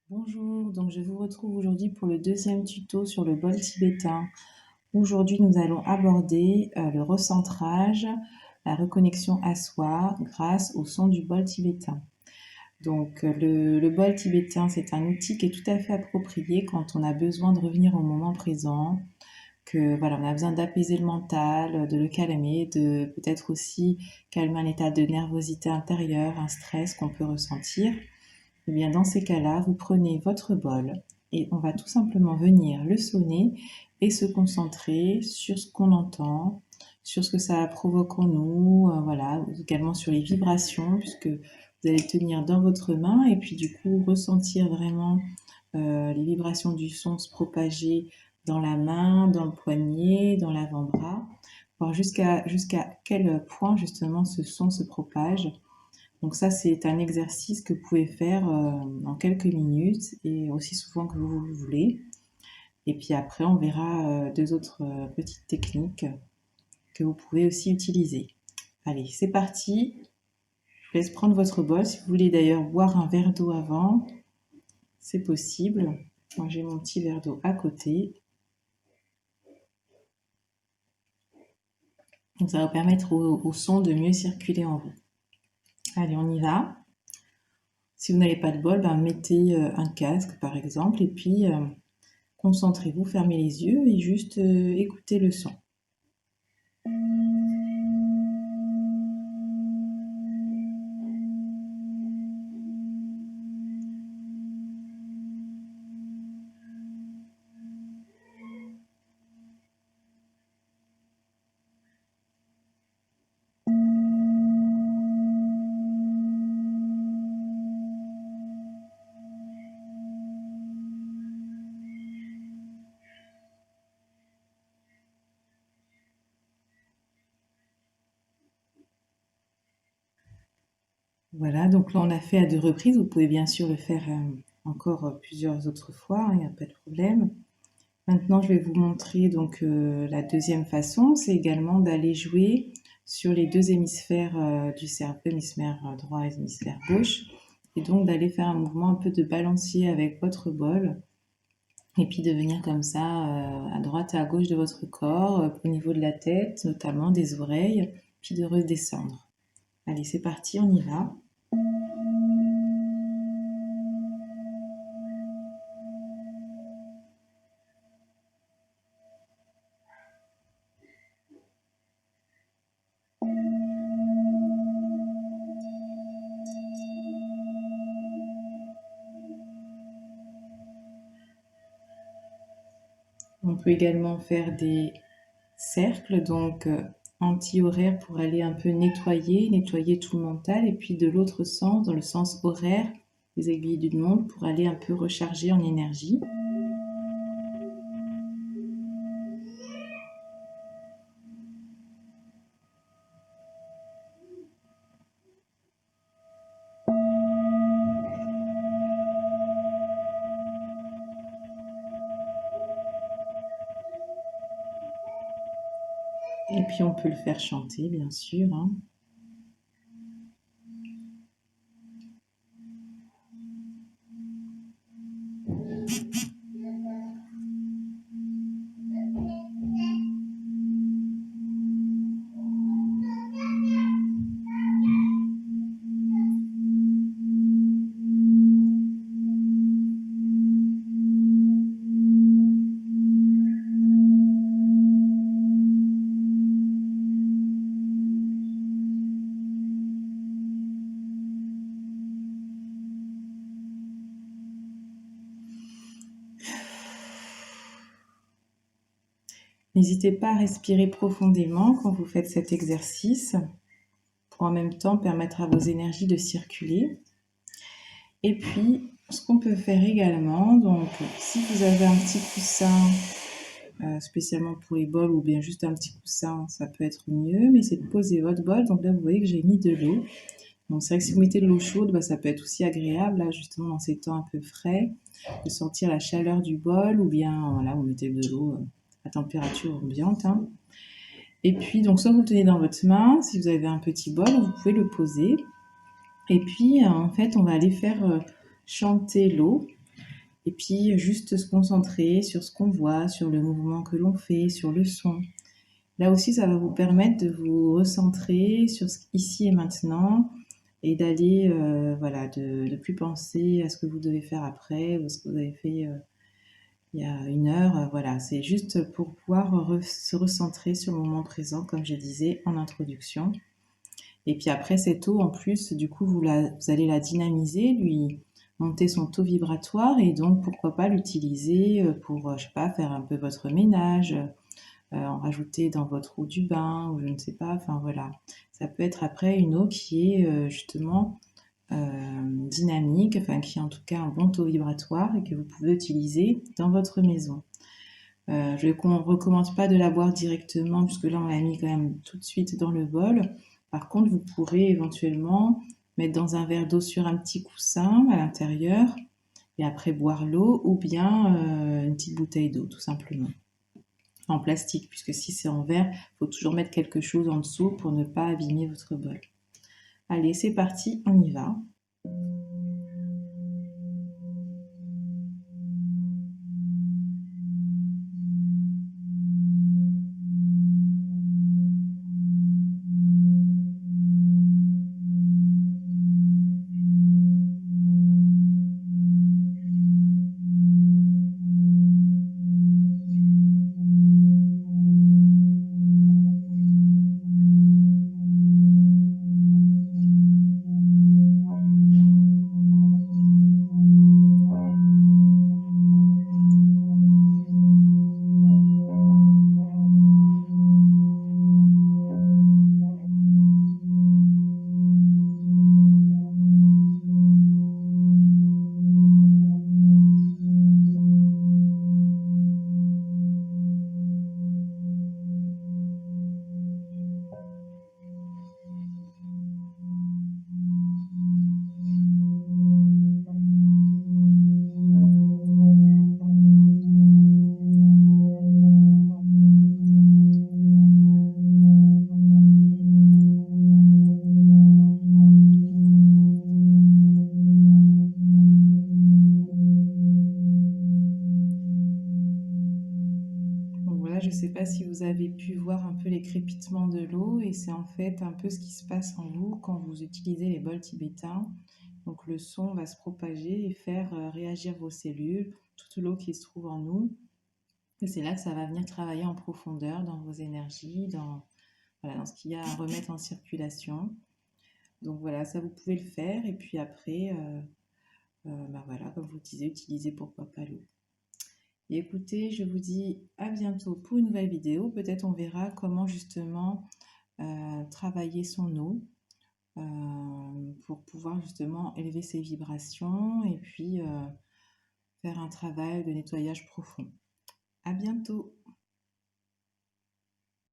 Bonjour, donc je vous retrouve aujourd'hui pour le deuxième tuto sur le bol tibétain. Aujourd'hui, nous allons aborder le recentrage, la reconnexion à soi grâce au son du bol tibétain. Donc le bol tibétain, c'est un outil qui est tout à fait approprié quand on a besoin de revenir au moment présent, que voilà, on a besoin d'apaiser le mental, de le calmer, de peut-être aussi calmer un état de nervosité intérieure, un stress qu'on peut ressentir. Eh bien, dans ces cas-là, vous prenez votre bol et on va tout simplement venir le sonner et se concentrer sur ce qu'on entend, sur ce que ça provoque en nous, voilà, également sur les vibrations, puisque vous allez tenir dans votre main et puis du coup ressentir vraiment les vibrations du son se propager dans la main, dans le poignet, dans l'avant-bras, voir jusqu'à quel point justement ce son se propage. Donc ça, c'est un exercice que vous pouvez faire en quelques minutes et aussi souvent que vous voulez. Et puis après, on verra deux autres petites techniques que vous pouvez aussi utiliser. Allez, c'est parti. Je vous laisse prendre votre bol. Si vous voulez d'ailleurs boire un verre d'eau avant, c'est possible. Moi, j'ai mon petit verre d'eau à côté. Donc ça va permettre au son de mieux circuler en vous. Allez, on y va. Si vous n'avez pas de bol, mettez un casque par exemple et puis concentrez-vous, fermez les yeux et juste écoutez le son. Voilà, donc là on a fait à 2 reprises. Vous pouvez bien sûr le faire encore plusieurs autres fois, il n'y a pas de problème. Maintenant, je vais vous montrer donc la deuxième façon, c'est également d'aller jouer sur les deux hémisphères du cerveau, hémisphère droit et hémisphère gauche, et donc d'aller faire un mouvement un peu de balancier avec votre bol, et puis de venir comme ça à droite et à gauche de votre corps, au niveau de la tête, notamment des oreilles, puis de redescendre. Allez, c'est parti, on y va. On peut également faire des cercles, donc anti-horaire pour aller un peu nettoyer tout le mental, et puis de l'autre sens, dans le sens horaire, les aiguilles d'une montre pour aller un peu recharger en énergie. Et puis on peut le faire chanter, bien sûr, hein. N'hésitez pas à respirer profondément quand vous faites cet exercice pour en même temps permettre à vos énergies de circuler. Et puis, ce qu'on peut faire également, donc si vous avez un petit coussin, spécialement pour les bols ou bien juste un petit coussin, ça peut être mieux, mais c'est de poser votre bol. Donc là, vous voyez que j'ai mis de l'eau. Donc c'est vrai que si vous mettez de l'eau chaude, ça peut être aussi agréable, là, justement dans ces temps un peu frais, de sentir la chaleur du bol, ou bien voilà, vous mettez de l'eau à température ambiante, hein. Et puis, donc soit vous le tenez dans votre main, si vous avez un petit bol, vous pouvez le poser. Et puis, en fait, on va aller faire chanter l'eau. Et puis juste se concentrer sur ce qu'on voit, sur le mouvement que l'on fait, sur le son. Là aussi, ça va vous permettre de vous recentrer sur ce ici et maintenant et d'aller, voilà, de plus penser à ce que vous devez faire après ou ce que vous avez fait il y a une heure. Voilà, c'est juste pour pouvoir se recentrer sur le moment présent, comme je disais en introduction. Et puis après, cette eau, en plus, du coup, vous allez la dynamiser, lui monter son taux vibratoire et donc pourquoi pas l'utiliser pour, je sais pas, faire un peu votre ménage, en rajouter dans votre eau du bain ou je ne sais pas, enfin voilà. Ça peut être après une eau qui est justement dynamique, enfin qui a en tout cas un bon taux vibratoire et que vous pouvez utiliser dans votre maison. Je ne recommande pas de la boire directement puisque là on l'a mis quand même tout de suite dans le bol. Par contre, vous pourrez éventuellement mettre dans un verre d'eau sur un petit coussin à l'intérieur et après boire l'eau ou bien une petite bouteille d'eau tout simplement en plastique puisque si c'est en verre, il faut toujours mettre quelque chose en dessous pour ne pas abîmer votre bol. Allez, c'est parti, on y va. Donc voilà, je ne sais pas si vous avez pu voir un peu les crépitements de l'eau et c'est en fait un peu ce qui se passe en vous quand vous utilisez les bols tibétains. Donc le son va se propager et faire réagir vos cellules, toute l'eau qui se trouve en nous. Et c'est là que ça va venir travailler en profondeur dans vos énergies, voilà, dans ce qu'il y a à remettre en circulation. Donc voilà, ça vous pouvez le faire. Et puis après, bah voilà, comme vous disiez, utilisez pourquoi pas l'eau. Et écoutez, je vous dis à bientôt pour une nouvelle vidéo. Peut-être on verra comment justement travailler son eau pour pouvoir justement élever ses vibrations et puis faire un travail de nettoyage profond. À bientôt!